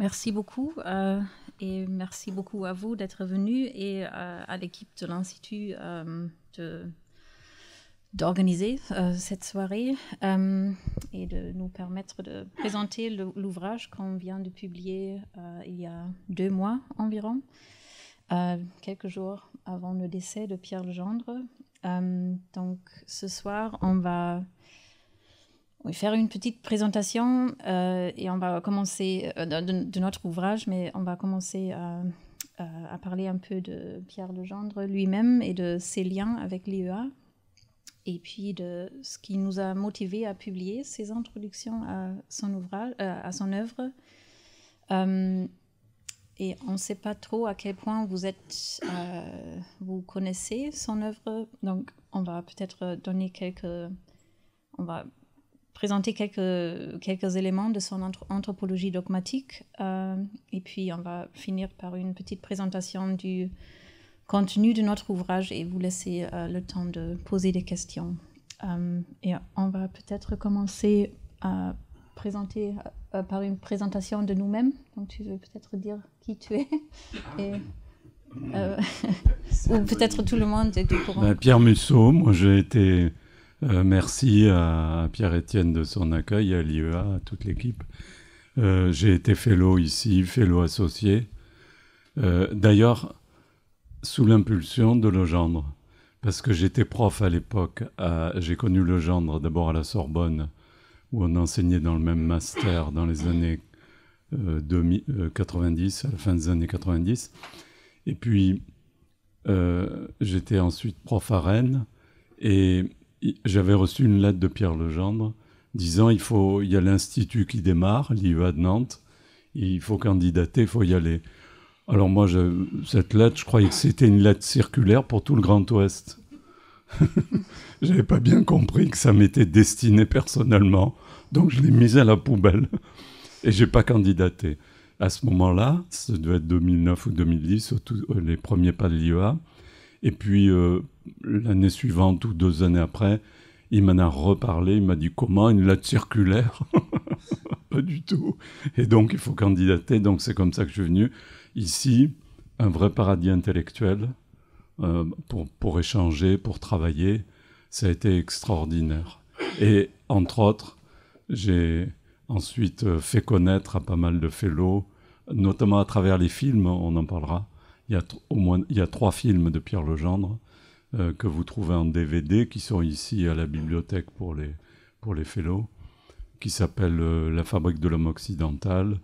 Merci beaucoup et merci beaucoup à vous d'être venus et à l'équipe de l'Institut d'organiser cette soirée et de nous permettre de présenter l'ouvrage qu'on vient de publier il y a 2 mois environ, quelques jours avant le décès de Pierre Legendre. Donc ce soir, on va faire une petite présentation et on va commencer de notre ouvrage, mais on va commencer à parler un peu de Pierre Legendre lui-même et de ses liens avec l'IEA, et puis de ce qui nous a motivés à publier ces introductions à son ouvrage, à son œuvre. Et on ne sait pas trop à quel point vous connaissez son œuvre, donc on va peut-être on va présenter quelques éléments de son anthropologie dogmatique, et puis on va finir par une petite présentation du contenu de notre ouvrage et vous laisser le temps de poser des questions. Et on va peut-être commencer à présenter par une présentation de nous-mêmes. Donc tu veux peut-être dire qui tu es et, ou peut-être tout le monde est au courant. Pierre Musso, moi j'ai été... merci à Pierre-Étienne de son accueil, à l'IEA, à toute l'équipe. J'ai été fellow ici, fellow associé. D'ailleurs, sous l'impulsion de Legendre, parce que j'étais prof à l'époque. J'ai connu Legendre d'abord à la Sorbonne, où on enseignait dans le même master dans les années 90, à la fin des années 90. Et puis, j'étais ensuite prof à Rennes, et j'avais reçu une lettre de Pierre Legendre disant il y a l'institut qui démarre, l'IEA de Nantes, et il faut candidater, il faut y aller. Alors moi, cette lettre, je croyais que c'était une lettre circulaire pour tout le Grand Ouest. J'avais pas bien compris que ça m'était destiné personnellement, donc je l'ai mise à la poubelle et j'ai pas candidaté. À ce moment-là, ça devait être 2009 ou 2010, les premiers pas de l'IEA. Et puis, l'année suivante ou 2 années après, il m'en a reparlé. Il m'a dit « Comment, une lettre circulaire ?» Pas du tout. Et donc, il faut candidater. Donc, c'est comme ça que je suis venu. Ici, un vrai paradis intellectuel pour échanger, pour travailler. Ça a été extraordinaire. Et, entre autres, j'ai ensuite fait connaître à pas mal de fellows, notamment à travers les films, on en parlera. Il y a 3 films de Pierre Legendre que vous trouvez en DVD, qui sont ici à la bibliothèque pour les fellows, qui s'appellent La fabrique de l'homme occidental,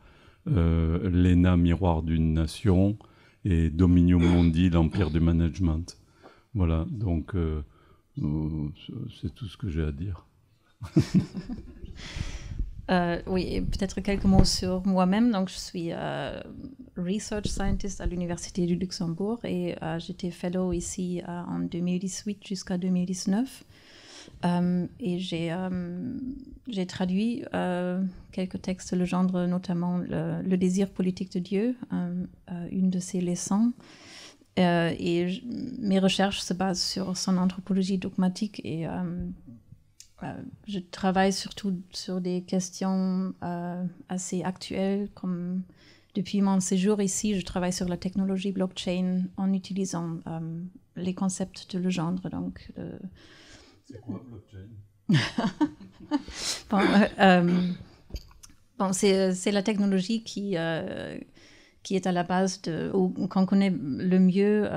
L'ENA, miroir d'une nation, et Dominium Mundi, l'empire du management. Voilà, donc c'est tout ce que j'ai à dire. Oui, et peut-être quelques mots sur moi-même. Donc, je suis research scientist à l'Université du Luxembourg et j'étais fellow ici en 2018 jusqu'à 2019. Et j'ai traduit quelques textes de Legendre, notamment le désir politique de Dieu, une de ses leçons. Et mes recherches se basent sur son anthropologie dogmatique et je travaille surtout sur des questions assez actuelles, comme depuis mon séjour ici, je travaille sur la technologie blockchain en utilisant les concepts de Legendre. Donc, c'est quoi blockchain? C'est la technologie qui est à la base qu'on connaît le mieux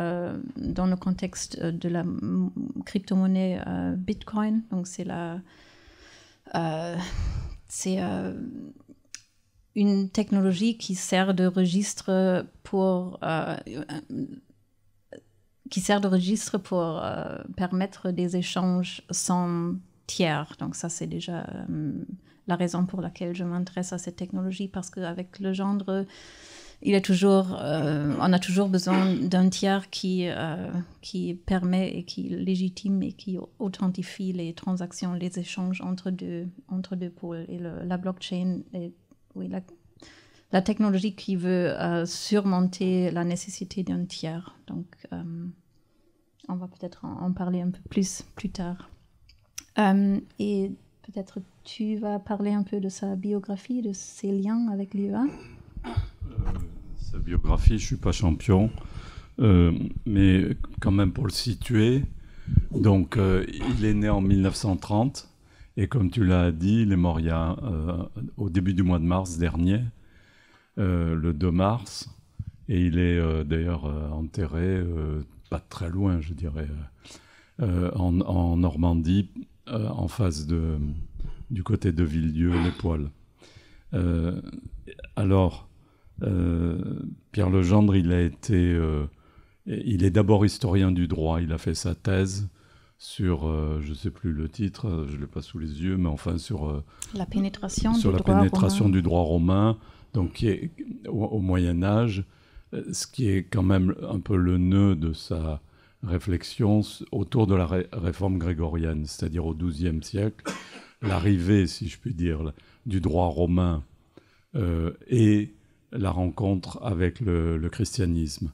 dans le contexte de la crypto-monnaie Bitcoin. Donc c'est une technologie qui sert de registre pour permettre des échanges sans tiers. Donc ça, c'est déjà la raison pour laquelle je m'intéresse à cette technologie, parce qu'avec Legendre, on a toujours besoin d'un tiers qui permet et qui légitime et qui authentifie les transactions, les échanges entre deux pôles. Et la blockchain est la technologie qui veut surmonter la nécessité d'un tiers. Donc, on va peut-être en parler un peu plus tard. Et peut-être tu vas parler un peu de sa biographie, de ses liens avec l'IEA. biographie, je ne suis pas champion, mais quand même pour le situer. Donc, il est né en 1930, et comme tu l'as dit, il est mort au début du mois de mars dernier, le 2 mars, et il est d'ailleurs enterré pas très loin, je dirais, en Normandie, en face du côté de Villedieu-les-Poêles. Alors, Pierre Legendre, il est d'abord historien du droit. Il a fait sa thèse sur, je ne sais plus le titre, je ne l'ai pas sous les yeux, mais enfin sur la pénétration du droit romain, donc qui est au Moyen Âge, ce qui est quand même un peu le nœud de sa réflexion autour de la réforme grégorienne, c'est-à-dire au XIIe siècle, l'arrivée, si je puis dire, du droit romain et la rencontre avec le christianisme.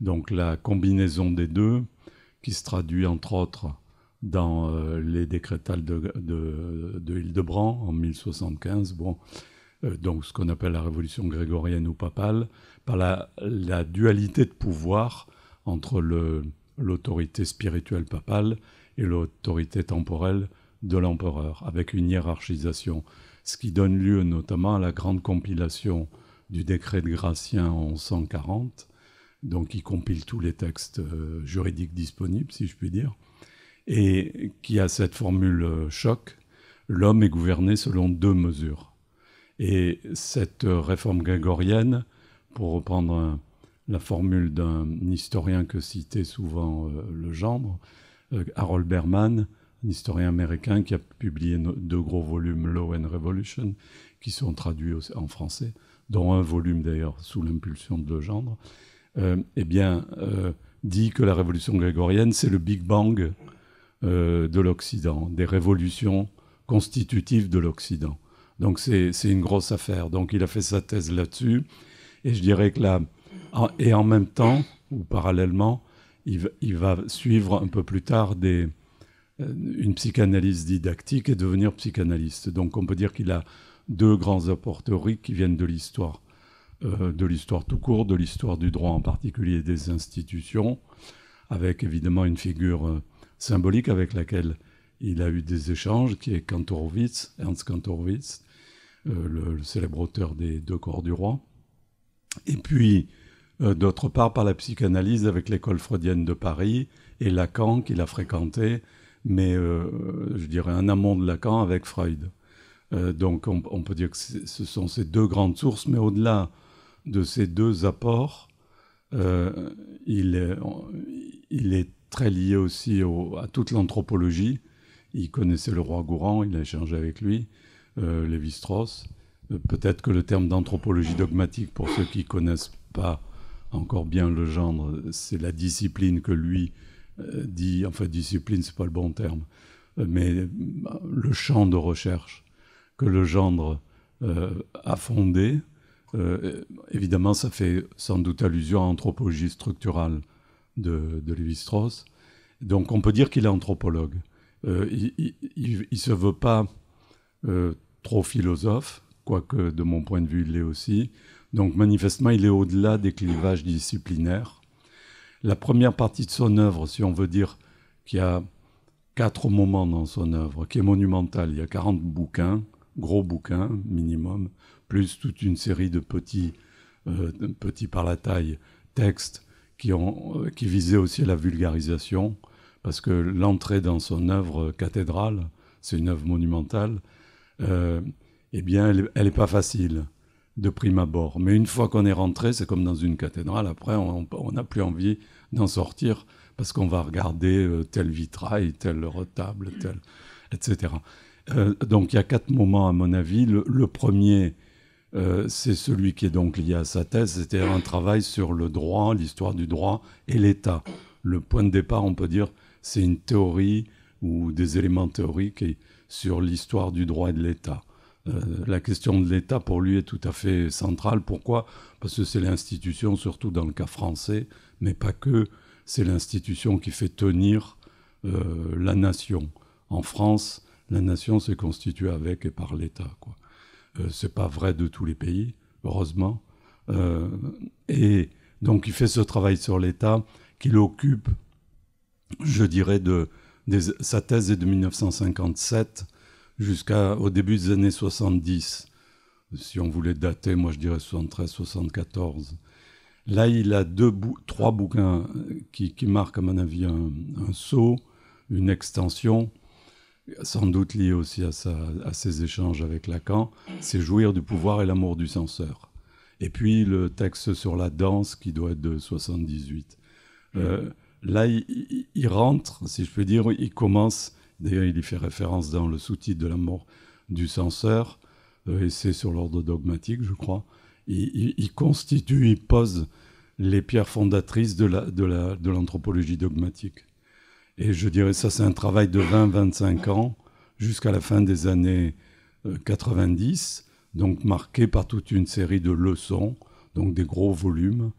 Donc la combinaison des deux, qui se traduit entre autres dans les décrétales de Hildebrand en 1075, donc ce qu'on appelle la révolution grégorienne ou papale, par la dualité de pouvoir entre l'autorité spirituelle papale et l'autorité temporelle de l'empereur, avec une hiérarchisation, ce qui donne lieu notamment à la grande compilation du décret de Gratien en 1140, donc qui compile tous les textes juridiques disponibles, si je puis dire, et qui a cette formule choc: l'homme est gouverné selon 2 mesures. Et cette réforme grégorienne, pour reprendre la formule d'un historien que citait souvent Legendre, Harold Berman, un historien américain qui a publié 2 gros volumes, Law and Revolution, qui sont traduits en français, dont un volume d'ailleurs sous l'impulsion de Legendre, dit que la révolution grégorienne, c'est le Big Bang de l'Occident, des révolutions constitutives de l'Occident. Donc c'est une grosse affaire. Donc il a fait sa thèse là-dessus, et je dirais que et en même temps, ou parallèlement, il va suivre un peu plus tard une psychanalyse didactique et devenir psychanalyste. Donc on peut dire qu'il a 2 grands apports théoriques qui viennent de l'histoire tout court, de l'histoire du droit en particulier, des institutions, avec évidemment une figure symbolique avec laquelle il a eu des échanges, qui est Ernst Kantorowicz, le célèbre auteur des 2 corps du roi. Et puis, d'autre part, par la psychanalyse avec l'école freudienne de Paris et Lacan, qu'il a fréquenté, mais je dirais en amont de Lacan avec Freud. Donc on peut dire que ce sont ces 2 grandes sources, mais au-delà de ces 2 apports, il est très lié aussi à toute l'anthropologie. Il connaissait le roi Gourand, il a échangé avec lui, Lévi-Strauss. Peut-être que le terme d'anthropologie dogmatique, pour ceux qui ne connaissent pas encore bien Legendre, c'est la discipline que lui dit, enfin discipline, c'est pas le bon terme, mais le champ de recherche que Legendre a fondé. Évidemment, ça fait sans doute allusion à l'anthropologie structurale de Lévi-Strauss. Donc on peut dire qu'il est anthropologue. Il ne se veut pas trop philosophe, quoique de mon point de vue il l'est aussi. Donc manifestement il est au-delà des clivages disciplinaires. La première partie de son œuvre, si on veut dire qu'il y a 4 moments dans son œuvre, qui est monumentale, il y a 40 bouquins, gros bouquins minimum, plus toute une série de petits par la taille textes qui visaient aussi à la vulgarisation, parce que l'entrée dans son œuvre cathédrale, c'est une œuvre monumentale, eh bien elle n'est pas facile de prime abord. Mais une fois qu'on est rentré, c'est comme dans une cathédrale, après on n'a plus envie d'en sortir, parce qu'on va regarder tel vitrail, tel retable, etc. Donc il y a 4 moments à mon avis. Le premier, c'est celui qui est donc lié à sa thèse, c'était un travail sur le droit, l'histoire du droit et l'État. Le point de départ, on peut dire, c'est une théorie ou des éléments théoriques sur l'histoire du droit et de l'État. La question de l'État, pour lui, est tout à fait centrale. Pourquoi ? Parce que c'est l'institution, surtout dans le cas français, mais pas que, c'est l'institution qui fait tenir la nation. En France, la nation s'est constituée avec et par l'État, quoi. C'est pas vrai de tous les pays, heureusement. Et donc il fait ce travail sur l'État qu'il occupe, je dirais, sa thèse est de 1957 jusqu'au début des années 70. Si on voulait dater, moi je dirais 73-74. Là, il a trois bouquins qui marquent, à mon avis, un saut, une extension, sans doute lié aussi à ses échanges avec Lacan. C'est Jouir du pouvoir et l'amour du censeur. Et puis le texte sur la danse qui doit être de 78. Là, il rentre, si je peux dire, il commence, d'ailleurs il y fait référence dans le sous-titre de La mort du censeur, et c'est sur l'ordre dogmatique, je crois. Il constitue, il pose les pierres fondatrices de l'anthropologie dogmatique. Et je dirais ça, c'est un travail de 20-25 ans, jusqu'à la fin des années 90, donc marqué par toute une série de leçons, donc des gros volumes.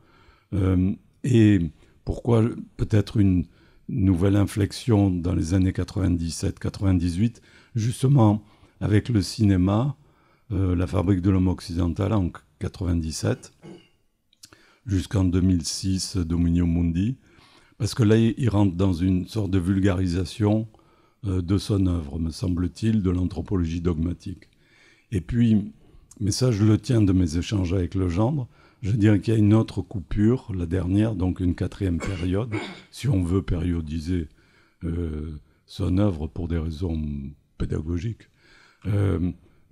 Et pourquoi peut-être une nouvelle inflexion dans les années 97-98, justement avec le cinéma, La fabrique de l'homme occidental en 97, jusqu'en 2006, Dominio Mundi, parce que là, il rentre dans une sorte de vulgarisation de son œuvre, me semble-t-il, de l'anthropologie dogmatique. Et puis, mais ça, je le tiens de mes échanges avec Legendre, je dirais qu'il y a une autre coupure, la dernière, donc une quatrième période, si on veut périodiser son œuvre pour des raisons pédagogiques.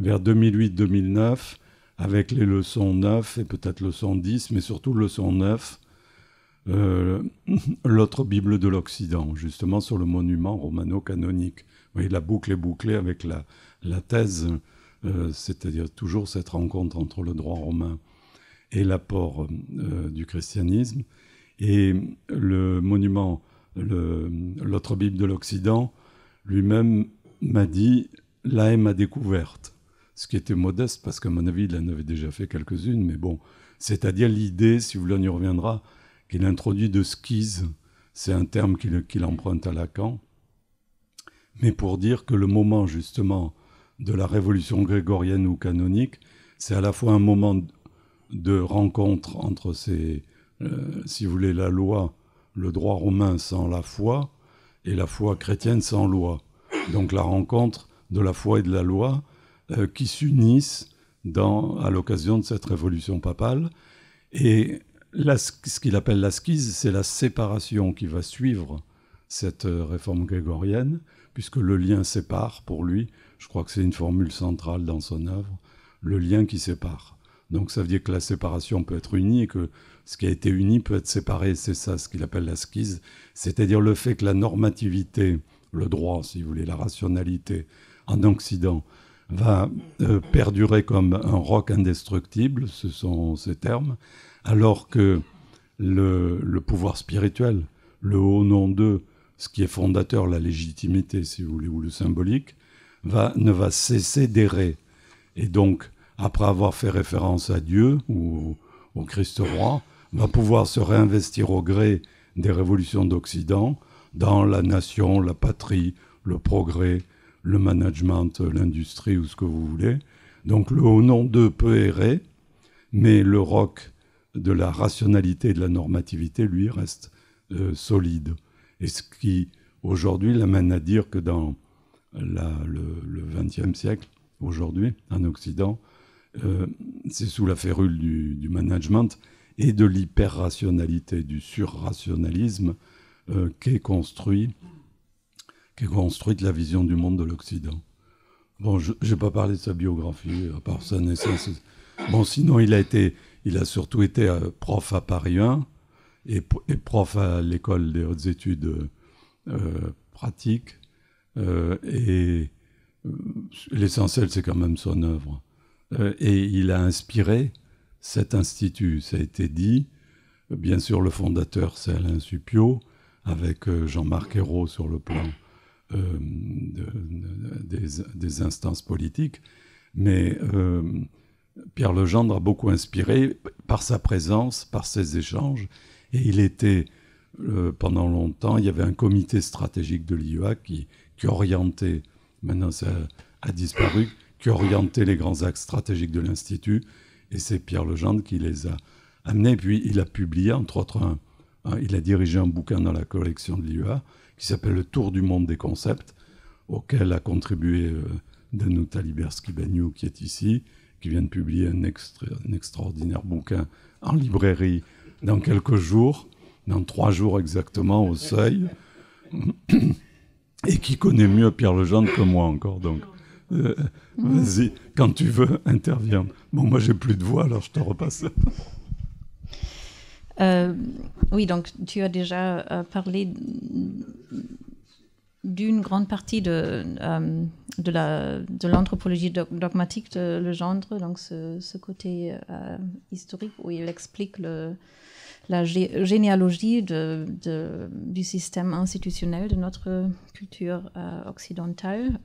Vers 2008-2009, avec les leçons 9 et peut-être leçon 10, mais surtout leçon 9, l'autre Bible de l'Occident, justement sur le monument romano-canonique. Vous voyez, la boucle est bouclée avec la thèse, c'est-à-dire toujours cette rencontre entre le droit romain et l'apport du christianisme. Et le monument, l'autre Bible de l'Occident, lui-même m'a dit « là est ma découverte ». Ce qui était modeste, parce qu'à mon avis, il en avait déjà fait quelques-unes, mais bon, c'est-à-dire l'idée, si vous voulez, on y reviendra, qu'il introduit de skise, c'est un terme qu'il emprunte à Lacan, mais pour dire que le moment, justement, de la révolution grégorienne ou canonique, c'est à la fois un moment de rencontre entre si vous voulez, la loi, le droit romain sans la foi, et la foi chrétienne sans loi. Donc la rencontre de la foi et de la loi, qui s'unissent à l'occasion de cette révolution papale. Et ce qu'il appelle la skise, c'est la séparation qui va suivre cette réforme grégorienne, puisque le lien sépare pour lui, je crois que c'est une formule centrale dans son œuvre, le lien qui sépare. Donc ça veut dire que la séparation peut être unie et que ce qui a été uni peut être séparé, c'est ça ce qu'il appelle la skise, c'est-à-dire le fait que la normativité, le droit, si vous voulez, la rationalité en Occident, va perdurer comme un roc indestructible, ce sont ces termes, alors que le pouvoir spirituel, le haut nom d'eux, ce qui est fondateur, la légitimité, si vous voulez, ou le symbolique, ne va cesser d'errer. Et donc, après avoir fait référence à Dieu ou au Christ roi, va pouvoir se réinvestir au gré des révolutions d'Occident dans la nation, la patrie, le progrès, le management, l'industrie ou ce que vous voulez. Donc le haut nom d'eux peut errer, mais le roc de la rationalité et de la normativité, lui, reste solide. Et ce qui, aujourd'hui, l'amène à dire que dans le XXe siècle, aujourd'hui, en Occident, c'est sous la férule du management et de l'hyper-rationalité, du surrationalisme qu'est construite la vision du monde de l'Occident. Bon, je n'ai pas parlé de sa biographie, à part sa naissance. Bon, sinon, il a surtout été prof à Paris 1 et prof à l'école des hautes études pratiques. Et l'essentiel, c'est quand même son œuvre. Et il a inspiré cet institut, ça a été dit. Bien sûr, le fondateur, c'est Alain Supiot, avec Jean-Marc Ayrault sur le plan des instances politiques. Mais Pierre Legendre a beaucoup inspiré par sa présence, par ses échanges. Et il était, pendant longtemps, il y avait un comité stratégique de l'IEA qui orientait, maintenant ça a disparu, qui orientait les grands axes stratégiques de l'Institut. Et c'est Pierre Legendre qui les a amenés. Puis il a publié, entre autres, il a dirigé un bouquin dans la collection de l'IEA qui s'appelle « Le Tour du monde des concepts », auquel a contribué Danuta Libersky-Baniou, qui est ici, qui vient de publier un extraordinaire bouquin en librairie dans quelques jours, dans 3 jours exactement, au Seuil, et qui connaît mieux Pierre Legendre que moi encore. Donc, vas-y, quand tu veux, interviens. Bon, moi, j'ai plus de voix, alors je te repasse. Oui, donc tu as déjà parlé d'une grande partie de l'anthropologie dogmatique de Legendre, donc ce côté historique où il explique la généalogie du système institutionnel de notre culture occidentale.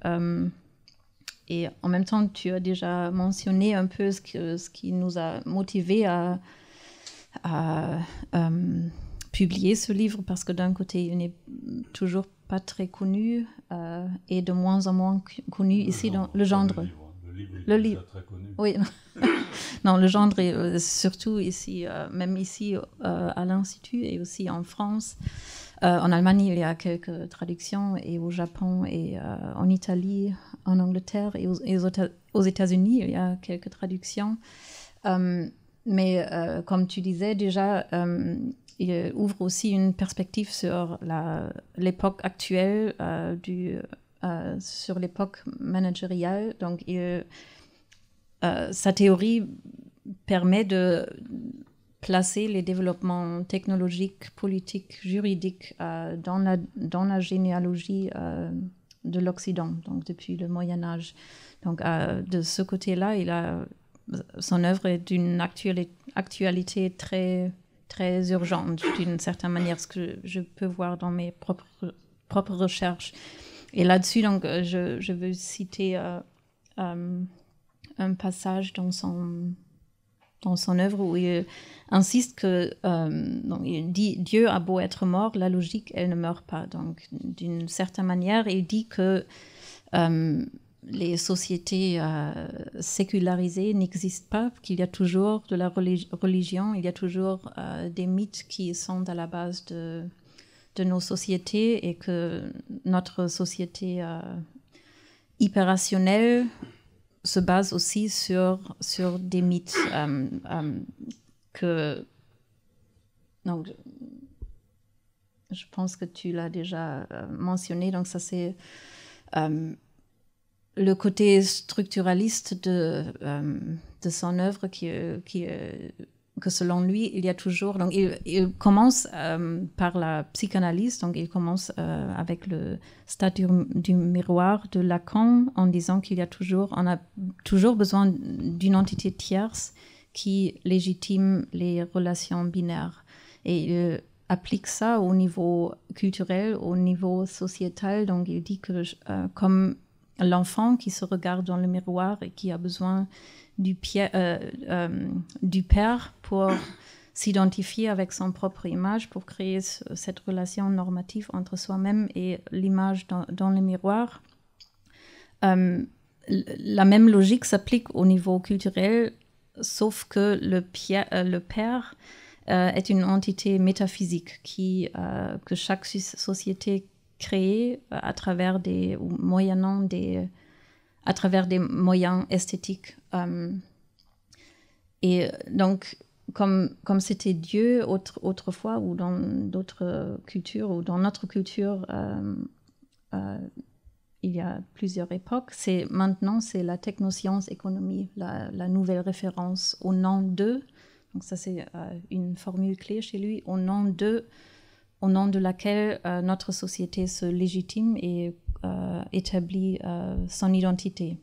Et en même temps, tu as déjà mentionné un peu ce qui nous a motivés à publier ce livre, parce que d'un côté, il n'est toujours pas très connu et de moins en moins connu ici dans Legendre. Le livre est très connu. Oui. Non, Legendre est surtout ici, même ici à l'Institut et aussi en France. En Allemagne, il y a quelques traductions, et au Japon et en Italie, en Angleterre et aux États-Unis, il y a quelques traductions. Mais comme tu disais déjà, il ouvre aussi une perspective sur l'époque actuelle, sur l'époque managériale. Donc, sa théorie permet de placer les développements technologiques, politiques, juridiques dans la généalogie de l'Occident, donc depuis le Moyen-Âge. Donc, de ce côté-là, son œuvre est d'une actualité très, très urgente, d'une certaine manière, ce que je peux voir dans mes propres recherches. Et là-dessus, donc, je veux citer un passage dans son œuvre où il insiste que, donc il dit « Dieu a beau être mort, la logique, elle ne meurt pas ». Donc, d'une certaine manière, il dit que les sociétés sécularisées n'existent pas, qu'il y a toujours de la religion, il y a toujours des mythes qui sont à la base de nos sociétés, et que notre société hyper-rationnelle se base aussi sur des mythes donc, je pense que tu l'as déjà mentionné. Donc ça, c'est le côté structuraliste de son œuvre que selon lui, il y a toujours... Donc, il commence par la psychanalyse, donc il commence avec le stade du miroir de Lacan, en disant qu'on a toujours besoin d'une entité tierce qui légitime les relations binaires. Et il applique ça au niveau culturel, au niveau sociétal. Donc, il dit que comme l'enfant qui se regarde dans le miroir et qui a besoin du père pour s'identifier avec son propre image, pour créer cette relation normative entre soi-même et l'image dans le miroir. La même logique s'applique au niveau culturel, sauf que le père est une entité métaphysique que chaque société crée à travers des moyens esthétiques. Et donc, comme c'était Dieu autrefois, ou dans d'autres cultures, ou dans notre culture, il y a plusieurs époques, maintenant c'est la technoscience économie, la nouvelle référence au nom de. Donc ça, c'est une formule clé chez lui, au nom de laquelle notre société se légitime et établit son identité.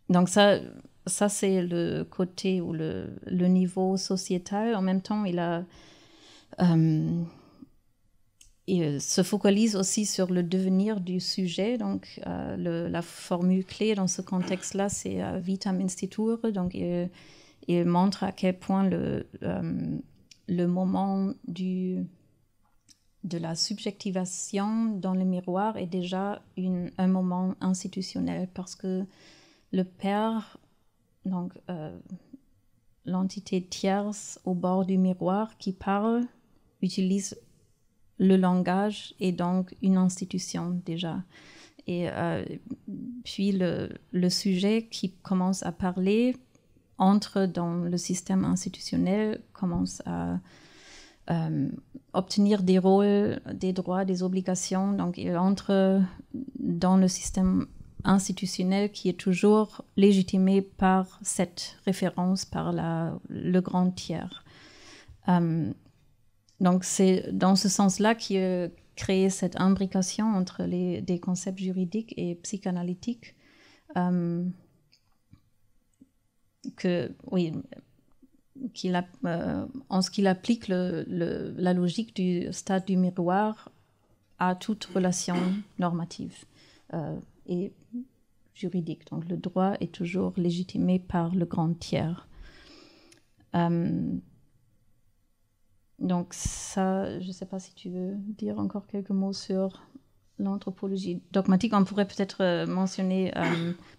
Donc ça c'est le côté ou le niveau sociétal. En même temps, il se focalise aussi sur le devenir du sujet. Donc, la formule clé dans ce contexte-là, c'est Vitam Institure. Donc, il montre à quel point le moment de la subjectivation dans le miroir est déjà un moment institutionnel, parce que le père donc l'entité tierce au bord du miroir qui parle, utilise le langage et donc une institution déjà. Et puis le sujet qui commence à parler entre dans le système institutionnel, commence à obtenir des rôles, des droits, des obligations. Donc il entre dans le système institutionnel qui est toujours légitimé par cette référence, par le grand tiers. Donc c'est dans ce sens-là qu'il a créé cette imbrication entre des concepts juridiques et psychanalytiques en ce qu'il applique la logique du stade du miroir à toute relation normative et juridique. Donc le droit est toujours légitimé par le grand tiers. Donc ça, je ne sais pas si tu veux dire encore quelques mots sur l'anthropologie dogmatique. On pourrait peut-être mentionner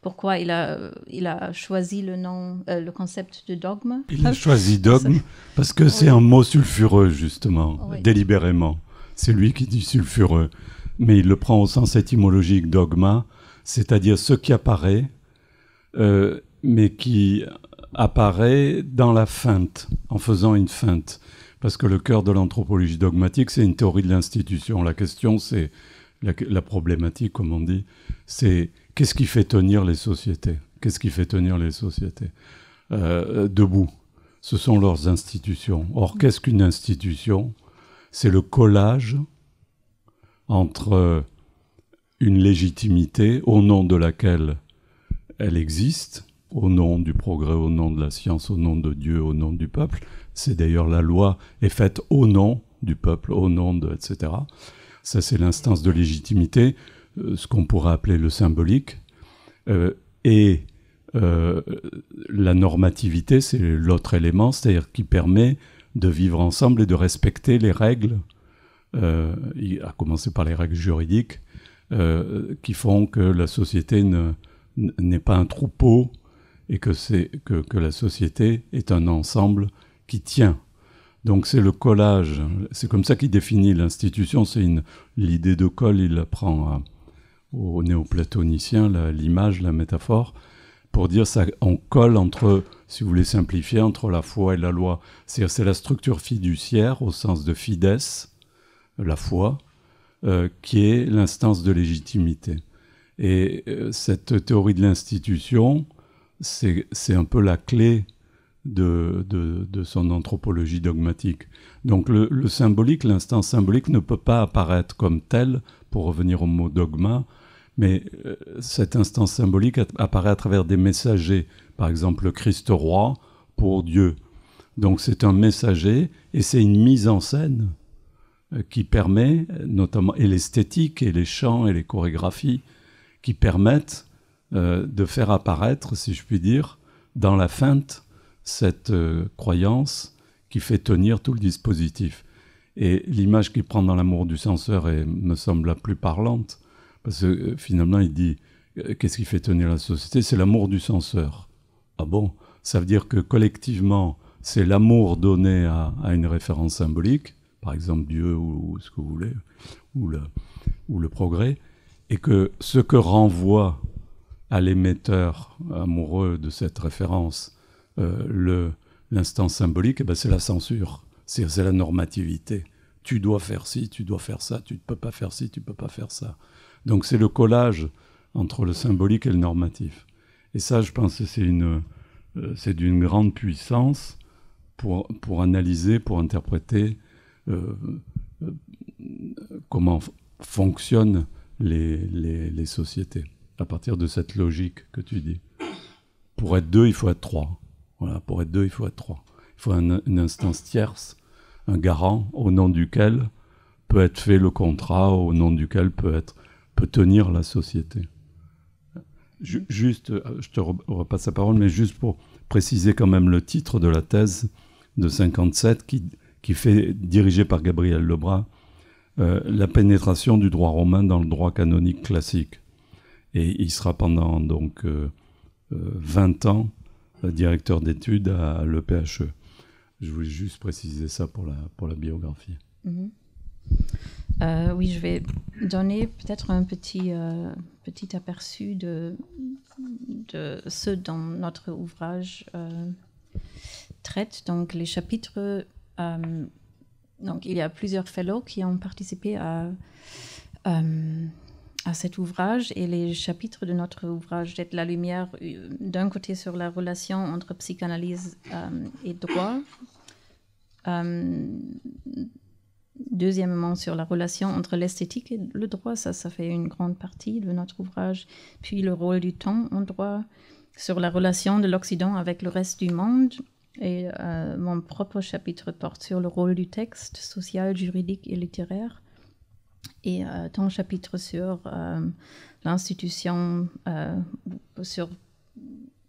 pourquoi il a choisi le concept de dogme. Il a choisi dogme parce que c'est un mot sulfureux, justement, délibérément. C'est lui qui dit sulfureux. Mais il le prend au sens étymologique dogma, c'est-à-dire ce qui apparaît, mais qui apparaît dans la feinte, en faisant une feinte. Parce que le cœur de l'anthropologie dogmatique, c'est une théorie de l'institution. La question, c'est la problématique, comme on dit, c'est qu'est-ce qui fait tenir les sociétés ? Qu'est-ce qui fait tenir les sociétés debout ? Ce sont leurs institutions. Or, qu'est-ce qu'une institution ? C'est le collage entre une légitimité au nom de laquelle elle existe, au nom du progrès, au nom de la science, au nom de Dieu, au nom du peuple. C'est d'ailleurs la loi est faite au nom du peuple, au nom de, etc. Ça, c'est l'instance de légitimité, ce qu'on pourrait appeler le symbolique. Et la normativité, c'est l'autre élément, c'est-à-dire qui permet de vivre ensemble et de respecter les règles, à commencer par les règles juridiques, qui font que la société n'est pas un troupeau et que la société est un ensemble qui tient. Donc c'est le collage, c'est comme ça qu'il définit l'institution, c'est l'idée de colle, il la prend aux néoplatoniciens, l'image, la métaphore, pour dire ça, on colle entre, si vous voulez simplifier, entre la foi et la loi. C'est la structure fiduciaire au sens de fides, la foi, qui est l'instance de légitimité. Et cette théorie de l'institution, c'est un peu la clé de son anthropologie dogmatique. Donc le symbolique, l'instance symbolique ne peut pas apparaître comme tel, pour revenir au mot dogma, mais cette instance symbolique apparaît à travers des messagers, par exemple le Christ roi pour Dieu. Donc c'est un messager et c'est une mise en scène qui permet, notamment, et l'esthétique et les chants et les chorégraphies, qui permettent de faire apparaître, si je puis dire, dans la feinte, cette croyance qui fait tenir tout le dispositif. Et l'image qu'il prend dans L'amour du censeur me semble la plus parlante, parce que finalement il dit qu'est-ce qui fait tenir la société ? C'est l'amour du censeur. Ah bon ? Ça veut dire que collectivement, c'est l'amour donné à une référence symbolique, par exemple Dieu ou ce que vous voulez, ou le progrès, et que ce que renvoie à l'émetteur amoureux de cette référence, l'instance symbolique, c'est la censure, c'est la normativité. Tu dois faire ci, tu dois faire ça, tu ne peux pas faire ci, tu ne peux pas faire ça. Donc c'est le collage entre le symbolique et le normatif. Et ça, je pense que c'est d'une grande puissance pour analyser, pour interpréter comment fonctionnent les sociétés, à partir de cette logique que tu dis. Pour être deux, il faut être trois. Voilà, pour être deux, il faut être trois. Il faut une instance tierce, un garant au nom duquel peut être fait le contrat, au nom duquel peut tenir la société. Juste, je te repasse la parole, mais juste pour préciser quand même le titre de la thèse de 57 qui fait, dirigée par Gabriel Lebras, la pénétration du droit romain dans le droit canonique classique. Et il sera pendant donc 20 ans directeur d'études à l'EPHE. Je voulais juste préciser ça pour la biographie. Mm-hmm. Oui, je vais donner peut-être un petit aperçu de ce dont notre ouvrage traite. Donc, les chapitres... donc, il y a plusieurs fellows qui ont participé à cet ouvrage, et les chapitres de notre ouvrage jettent la lumière d'un côté sur la relation entre psychanalyse et droit, deuxièmement sur la relation entre l'esthétique et le droit, ça fait une grande partie de notre ouvrage, puis le rôle du temps en droit, sur la relation de l'Occident avec le reste du monde, et mon propre chapitre porte sur le rôle du texte social, juridique et littéraire. Et ton chapitre sur l'institution, sur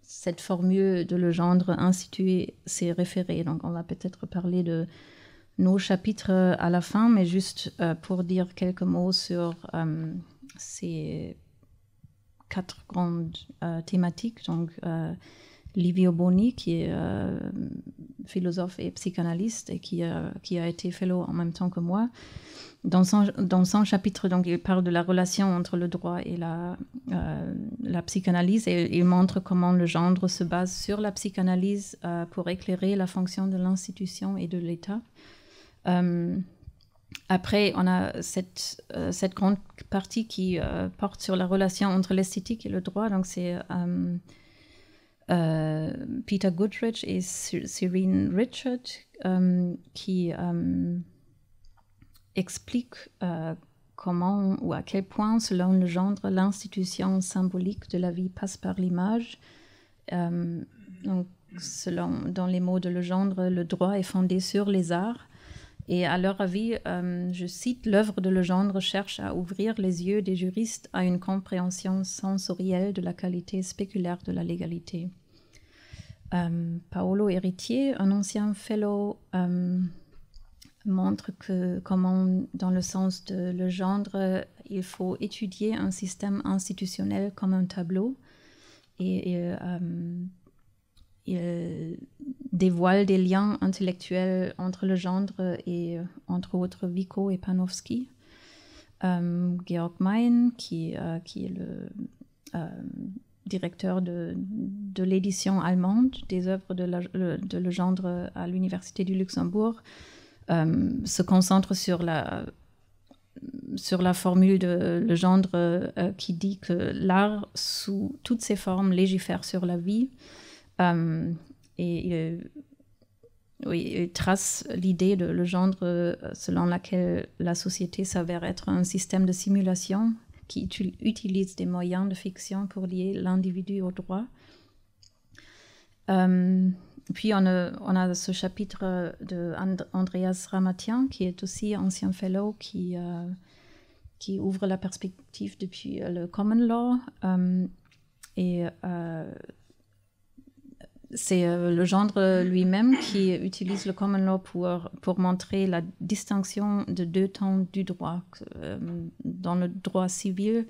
cette formule de le gendre institué, c'est référé. Donc, on va peut-être parler de nos chapitres à la fin, mais juste pour dire quelques mots sur ces 4 grandes thématiques. Donc, Livio Boni, qui est philosophe et psychanalyste et qui a été fellow en même temps que moi. Dans son chapitre, donc, il parle de la relation entre le droit et la psychanalyse, et il montre comment le genre se base sur la psychanalyse pour éclairer la fonction de l'institution et de l'État. Après, on a cette grande partie qui porte sur la relation entre l'esthétique et le droit. Donc, c'est Peter Goodrich et Cyrene Richard qui expliquent comment ou à quel point, selon le genre, l'institution symbolique de la vie passe par l'image. Donc, dans les mots de Legendre, le droit est fondé sur les arts. Et à leur avis, je cite, l'œuvre de Legendre cherche à ouvrir les yeux des juristes à une compréhension sensorielle de la qualité spéculaire de la légalité. Paolo Héritier, un ancien fellow, montre comment, dans le sens de Legendre, il faut étudier un système institutionnel comme un tableau. Et il dévoile des liens intellectuels entre Legendre et, entre autres, Vico et Panofsky. Georg Mein, qui est le directeur de l'édition allemande des œuvres de Legendre à l'Université du Luxembourg, se concentre sur la formule de Legendre qui dit que l'art, sous toutes ses formes, légifère sur la vie. Et il trace l'idée de Legendre selon laquelle la société s'avère être un système de simulation qui utilise des moyens de fiction pour lier l'individu au droit. Puis on a ce chapitre de Andreas Ramatian, qui est aussi ancien fellow, qui ouvre la perspective depuis le common law. C'est Legendre lui-même qui utilise le common law pour montrer la distinction de 2 temps du droit. Dans le droit civil,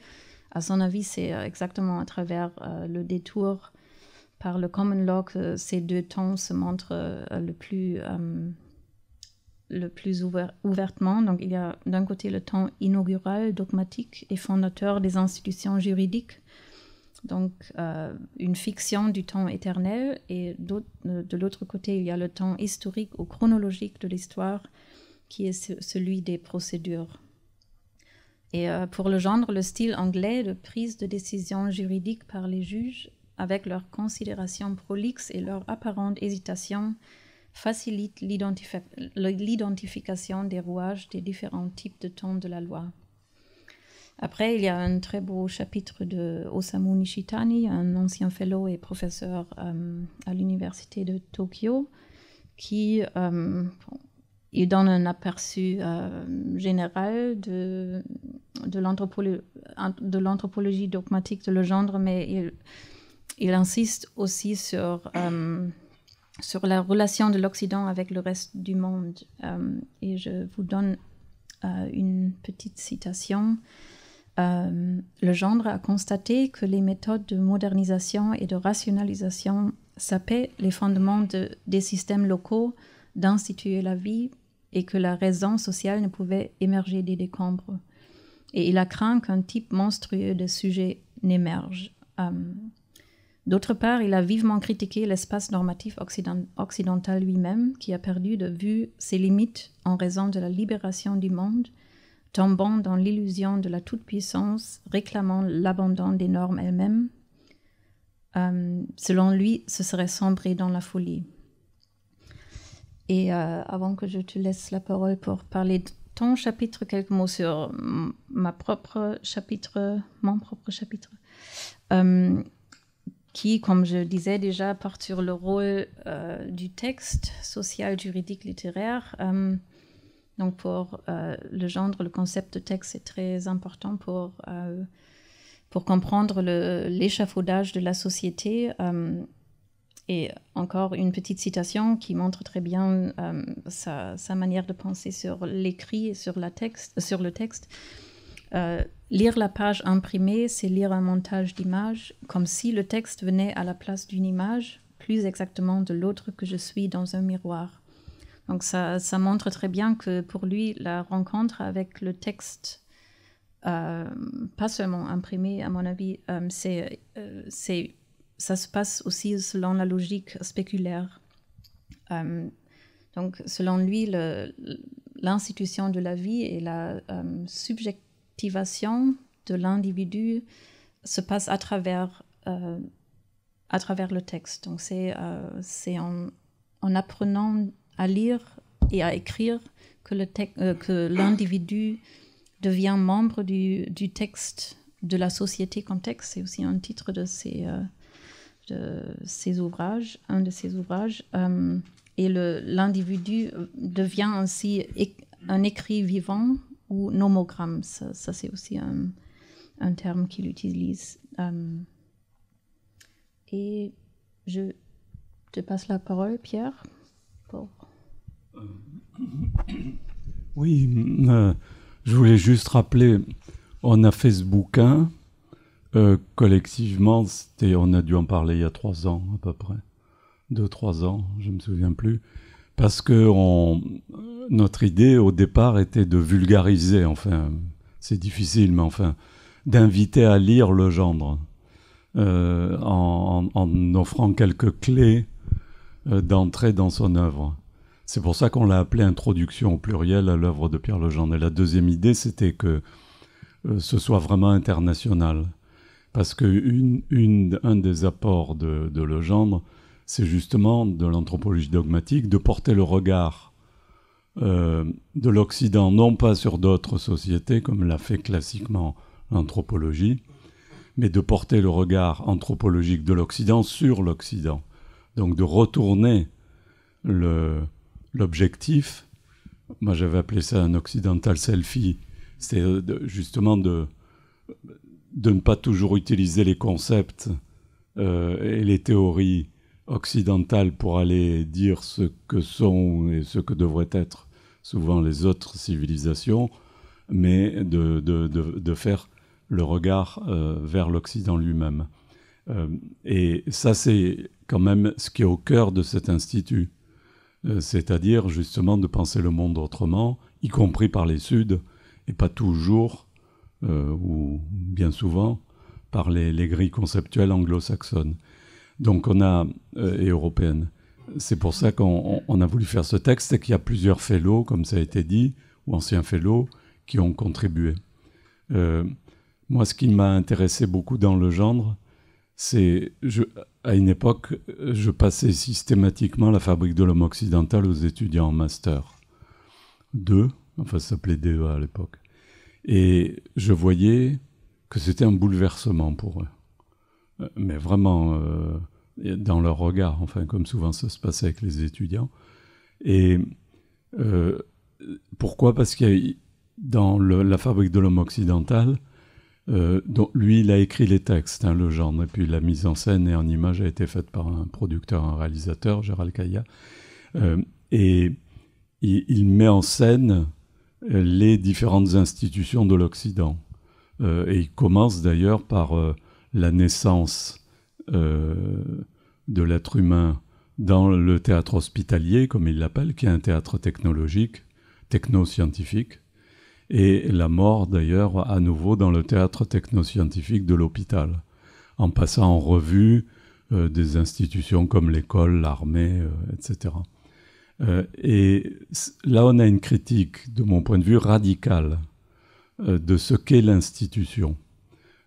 à son avis, c'est exactement à travers le détour par le common law que ces 2 temps se montrent le plus ouvertement. Donc, il y a d'un côté le temps inaugural, dogmatique et fondateur des institutions juridiques. Donc, une fiction du temps éternel, et de l'autre côté, il y a le temps historique ou chronologique de l'histoire, qui est celui des procédures. Et pour Legendre, le style anglais de prise de décision juridique par les juges, avec leurs considérations prolixes et leur apparente hésitation, facilite l'identification des rouages des différents types de temps de la loi. Après, il y a un très beau chapitre de Osamu Nishitani, un ancien fellow et professeur à l'université de Tokyo, qui il donne un aperçu général de l'anthropologie dogmatique de Legendre, mais il insiste aussi sur la relation de l'Occident avec le reste du monde. Et je vous donne une petite citation. Legendre a constaté que les méthodes de modernisation et de rationalisation sapait les fondements des systèmes locaux d'instituer la vie et que la raison sociale ne pouvait émerger des décombres. Et il a craint qu'un type monstrueux de sujet n'émerge. D'autre part, il a vivement critiqué l'espace normatif occidental lui-même, qui a perdu de vue ses limites en raison de la libération du monde, tombant dans l'illusion de la toute-puissance, réclamant l'abandon des normes elles-mêmes. Selon lui, ce serait sombrer dans la folie. Et avant que je te laisse la parole pour parler de ton chapitre, quelques mots sur mon propre chapitre, qui, comme je disais déjà, porte sur le rôle du texte social, juridique, littéraire. Donc pour le genre, le concept de texte est très important pour comprendre l'échafaudage de la société. Et encore une petite citation qui montre très bien sa manière de penser sur l'écrit et sur le texte. Lire la page imprimée, c'est lire un montage d'images, comme si le texte venait à la place d'une image, plus exactement de l'autre que je suis dans un miroir. Donc ça montre très bien que pour lui, la rencontre avec le texte, pas seulement imprimé à mon avis, ça se passe aussi selon la logique spéculaire. Donc selon lui, l'institution de la vie et la subjectivation de l'individu se passe à travers le texte. Donc c'est en apprenant à lire et à écrire que l'individu devient membre du texte de la société comme texte. C'est aussi un titre de ses ouvrages, un de ses ouvrages. Et l'individu devient ainsi un écrit vivant ou nomogramme. Ça c'est aussi un terme qu'il utilise. Et je te passe la parole, Pierre, pour... Oui, je voulais juste rappeler, on a fait ce bouquin collectivement, on a dû en parler il y a 3 ans à peu près, 2-3 ans, je me souviens plus, parce que notre idée au départ était de vulgariser, enfin c'est difficile, mais enfin d'inviter à lire le genre, en offrant quelques clés d'entrée dans son œuvre. C'est pour ça qu'on l'a appelé Introduction au pluriel à l'œuvre de Pierre Legendre. Et la deuxième idée, c'était que ce soit vraiment international. Parce qu'un des apports de Legendre, c'est justement de l'anthropologie dogmatique, de porter le regard de l'Occident, non pas sur d'autres sociétés, comme l'a fait classiquement l'anthropologie, mais de porter le regard anthropologique de l'Occident sur l'Occident. Donc de retourner l'objectif, moi j'avais appelé ça un occidental selfie, c'est justement de ne pas toujours utiliser les concepts et les théories occidentales pour aller dire ce que sont et ce que devraient être souvent les autres civilisations, mais de faire le regard vers l'Occident lui-même. Et ça, c'est quand même ce qui est au cœur de cet institut. C'est-à-dire justement de penser le monde autrement, y compris par les Suds, et pas toujours, ou bien souvent, par les grilles conceptuelles anglo-saxonnes. Donc et européennes. C'est pour ça qu'on a voulu faire ce texte et qu'il y a plusieurs fellows, comme ça a été dit, ou anciens fellows, qui ont contribué. Moi, ce qui m'a intéressé beaucoup dans le genre, c'est, à une époque, je passais systématiquement La Fabrique de l'homme occidental aux étudiants en master 2, enfin ça s'appelait DE à l'époque. Et je voyais que c'était un bouleversement pour eux. Mais vraiment, dans leur regard, enfin comme souvent ça se passait avec les étudiants. Et pourquoi ? Parce qu'il y a dans La Fabrique de l'homme occidental, donc lui, il a écrit les textes, Legendre, et puis la mise en scène et en image a été faite par un producteur, un réalisateur, Gérald Caillat, et il met en scène les différentes institutions de l'Occident. Et il commence d'ailleurs par la naissance de l'être humain dans le théâtre hospitalier, comme il l'appelle, qui est un théâtre technologique, technoscientifique, et la mort d'ailleurs à nouveau dans le théâtre technoscientifique de l'hôpital, en passant en revue des institutions comme l'école, l'armée, etc. Et là on a une critique, de mon point de vue, radicale de ce qu'est l'institution.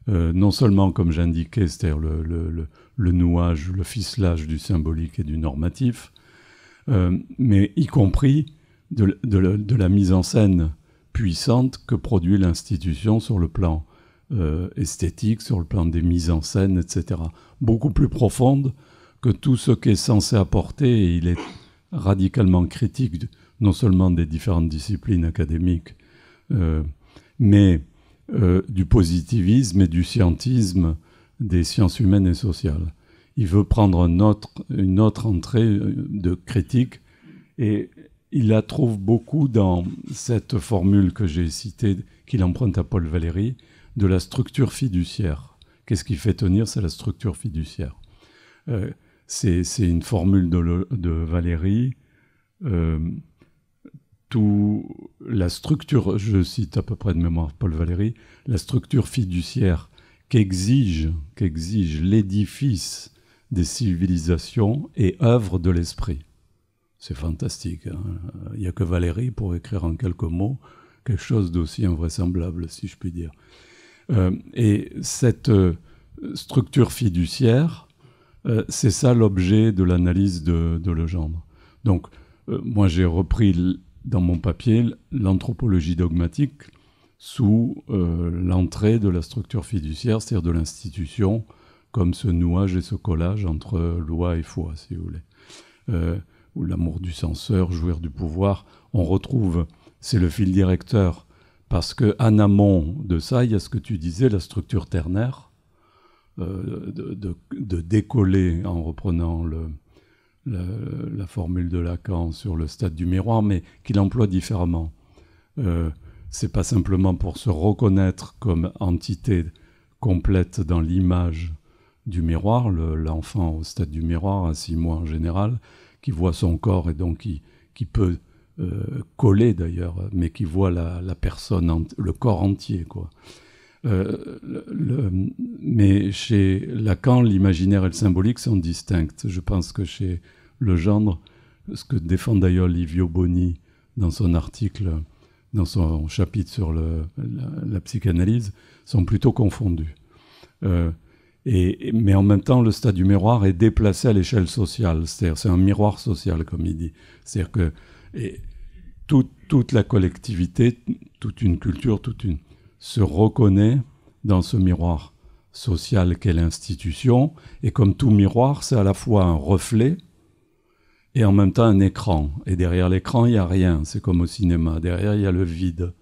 Non seulement, comme j'indiquais, c'est-à-dire le nouage, le ficelage du symbolique et du normatif, mais y compris de la mise en scène puissante que produit l'institution sur le plan esthétique, sur le plan des mises en scène, etc. Beaucoup plus profonde que tout ce qu'est censé apporter, et il est radicalement critique non seulement des différentes disciplines académiques, mais du positivisme et du scientisme des sciences humaines et sociales. Il veut prendre une autre entrée de critique, et il la trouve beaucoup dans cette formule que j'ai citée, qu'il emprunte à Paul Valéry, de la structure fiduciaire. Qu'est-ce qui fait tenir? C'est la structure fiduciaire. C'est une formule de Valéry. La structure, je cite à peu près de mémoire Paul Valéry, la structure fiduciaire qu'exige l'édifice des civilisations et œuvre de l'esprit. C'est fantastique, hein. Il n'y a que Valéry pour écrire en quelques mots quelque chose d'aussi invraisemblable, si je puis dire. Et cette structure fiduciaire, c'est ça l'objet de l'analyse de Legendre. Donc, moi j'ai repris dans mon papier l'anthropologie dogmatique sous l'entrée de la structure fiduciaire, c'est-à-dire de l'institution, comme ce nouage et ce collage entre loi et foi, si vous voulez. Ou l'amour du censeur, jouir du pouvoir, on retrouve, c'est le fil directeur, parce qu'en amont de ça, il y a ce que tu disais, la structure ternaire, de décoller en reprenant la formule de Lacan sur le stade du miroir, mais qu'il emploie différemment. C'est pas simplement pour se reconnaître comme entité complète dans l'image du miroir, l'enfant au stade du miroir, à 6 mois en général, qui voit son corps et donc qui peut coller d'ailleurs, mais qui voit la personne, le corps entier, quoi. Mais chez Lacan, l'imaginaire et le symbolique sont distincts. Je pense que chez Legendre, ce que défend d'ailleurs Livio Boni dans son article, dans son chapitre sur la psychanalyse, sont plutôt confondus. Mais en même temps, le stade du miroir est déplacé à l'échelle sociale. C'est-à-dire, c'est un miroir social, comme il dit. C'est-à-dire que toute la collectivité, toute une culture, se reconnaît dans ce miroir social qu'est l'institution. Et comme tout miroir, c'est à la fois un reflet et en même temps un écran. Et derrière l'écran, il n'y a rien. C'est comme au cinéma. Derrière, il y a le vide.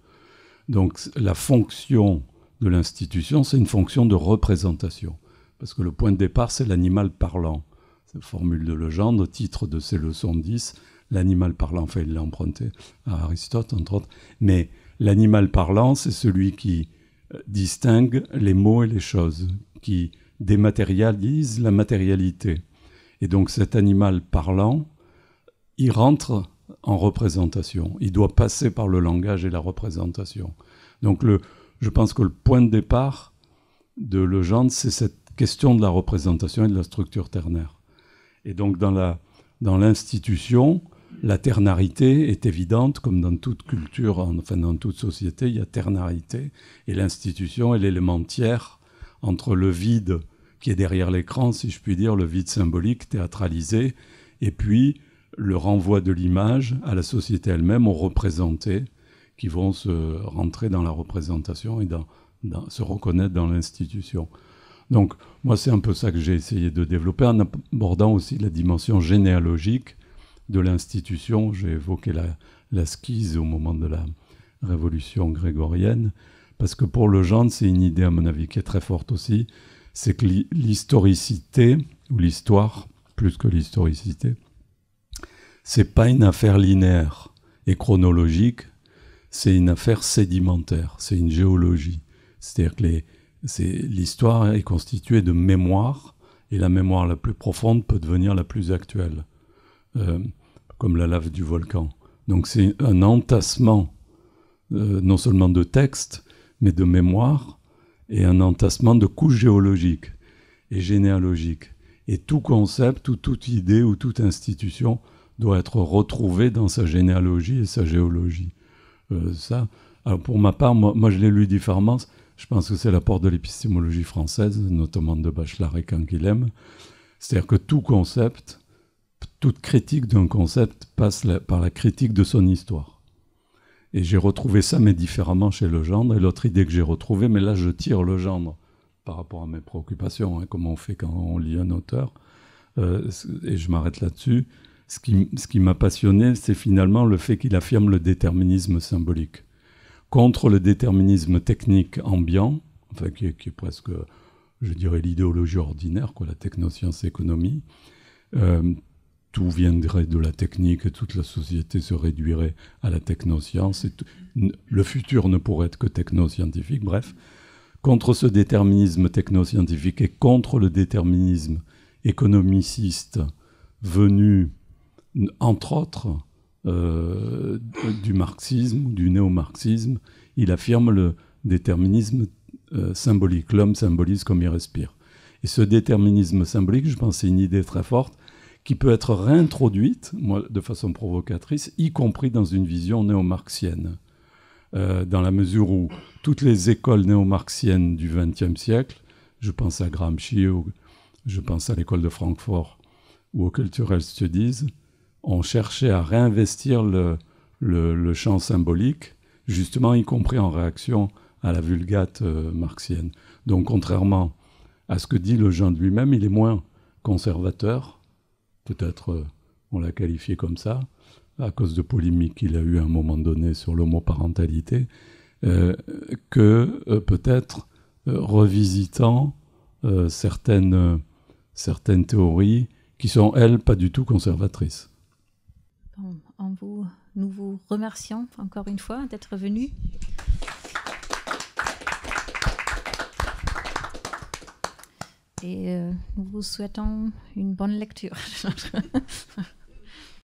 Donc, la fonction de l'institution, c'est une fonction de représentation. Parce que le point de départ, c'est l'animal parlant. C'est la formule de Legendre, titre de ses leçons 10, l'animal parlant. Enfin, il l'a emprunté à Aristote, entre autres. Mais l'animal parlant, c'est celui qui distingue les mots et les choses, qui dématérialise la matérialité. Et donc cet animal parlant, il rentre en représentation. Il doit passer par le langage et la représentation. Donc je pense que le point de départ de Legendre, c'est cette question de la représentation et de la structure ternaire. Et donc dans l'institution, la ternarité est évidente, comme dans toute culture, enfin dans toute société, il y a ternarité. Et l'institution est l'élément tiers entre le vide qui est derrière l'écran, si je puis dire, le vide symbolique, théâtralisé, et puis le renvoi de l'image à la société elle-même, aux représentés, qui vont se rentrer dans la représentation et se reconnaître dans l'institution. Donc, moi, c'est un peu ça que j'ai essayé de développer, en abordant aussi la dimension généalogique de l'institution. J'ai évoqué la schise au moment de la révolution grégorienne, parce que pour Legendre, c'est une idée, à mon avis, qui est très forte aussi, c'est que l'historicité, ou l'histoire, plus que l'historicité, c'est pas une affaire linéaire et chronologique, c'est une affaire sédimentaire, c'est une géologie. C'est-à-dire que l'histoire est constituée de mémoire, Et la mémoire la plus profonde peut devenir la plus actuelle, comme la lave du volcan. Donc c'est un entassement, non seulement de texte, mais de mémoire, et un entassement de couches géologiques et généalogiques. Et tout concept, ou toute idée, ou toute institution doit être retrouvée dans sa généalogie et sa géologie. Alors pour ma part, moi je l'ai lu différemment. Je pense que c'est l'apport de l'épistémologie française, notamment de Bachelard et Canguilhem. C'est-à-dire que tout concept, toute critique d'un concept passe par la critique de son histoire. Et j'ai retrouvé ça, mais différemment chez Legendre. Et l'autre idée que j'ai retrouvée, mais là je tire Legendre par rapport à mes préoccupations, hein, comme on fait quand on lit un auteur, et je m'arrête là-dessus. Ce qui m'a passionné, c'est finalement le fait qu'il affirme le déterminisme symbolique. Contre le déterminisme technique ambiant, enfin qui est presque, je dirais, l'idéologie ordinaire, quoi, la technoscience-économie, tout viendrait de la technique et toute la société se réduirait à la technoscience. Et le futur ne pourrait être que technoscientifique, bref. Contre ce déterminisme technoscientifique et contre le déterminisme économiciste venu, entre autres, du marxisme ou du néo-marxisme, il affirme le déterminisme symbolique. L'homme symbolise comme il respire. Et ce déterminisme symbolique, je pense, c'est une idée très forte qui peut être réintroduite, moi, de façon provocatrice, y compris dans une vision néo-marxienne. Dans la mesure où toutes les écoles néo-marxiennes du XXe siècle, je pense à Gramsci, je pense à l'école de Francfort ou au Cultural Studies, ont cherché à réinvestir le champ symbolique, justement y compris en réaction à la vulgate marxienne. Donc contrairement à ce que dit Legendre lui-même, il est moins conservateur, peut-être on l'a qualifié comme ça, à cause de polémiques qu'il a eu à un moment donné sur l'homoparentalité, que peut-être revisitant certaines théories qui sont, elles, pas du tout conservatrices. Bon, nous vous remercions encore une fois d'être venus. Et nous vous souhaitons une bonne lecture.